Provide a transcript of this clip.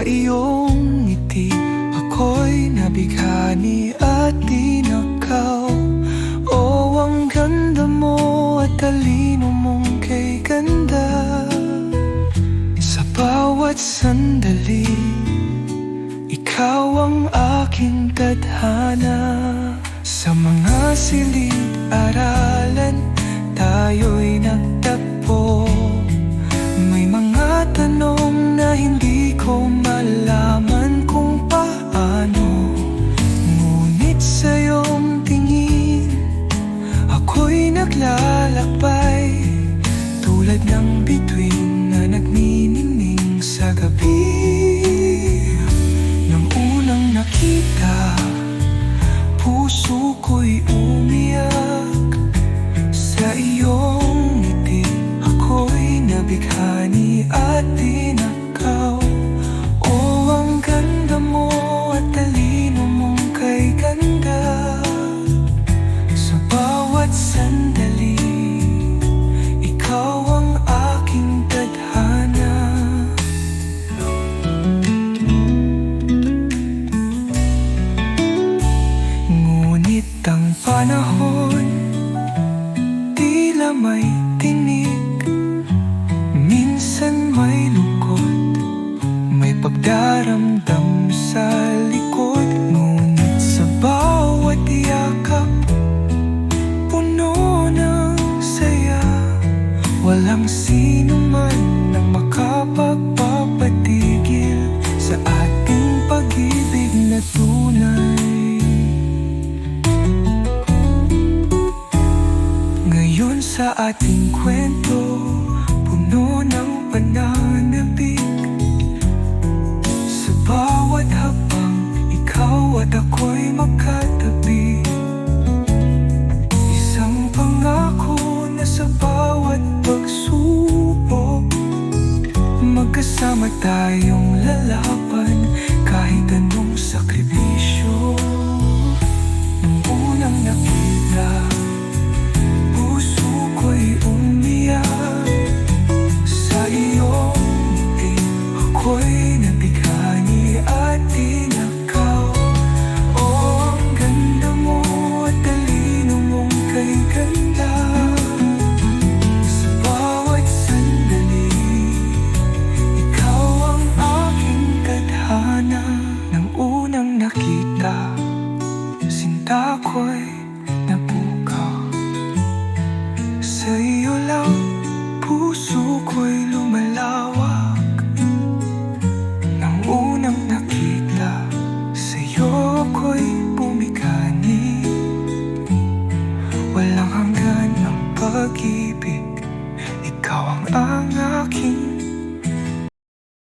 iyong ngiti ako'y nabighani at tinakaw. Oh, ang ganda mo at talino mong kay ganda. Sa bawat sandali, ikaw ang aking tadhana. Sa mga silid-aralan, tayo'y nagtagpo. May mga tanong na hindi ko malaman kung paano, ngunit sa iyong tingin, ako'y naglalakbay. Tulad ng bituin na nagniningning sa gabi. Nang unang nakita, puso ko'y umiyak. Sa iyong ngiti, ako'y nabighani at tinakaw. Oh, ang ganda mo at talino mong kay ganda. Sa bawat sandali, ikaw ang aking tadhana. Ngunit ang panahon, tila may tinig. Minsan may lungkot, may pagdaramdam sa likod. Ngunit sa bawat yakap, puno ng saya. Walang sino man na makapagpapatigil sa ating pag-ibig na tunay. Ngayon sa ating kwento, puno ng pananabik. Sa bawat habang, ikaw at ako'y magkatabi. Isang pangako na sa bawat pagsubok, magkasama tayong lalaban kahit anong sakripisyo. Nung unang nakita, puso ko'y umiyak. Sa iyong ngiti, ako'y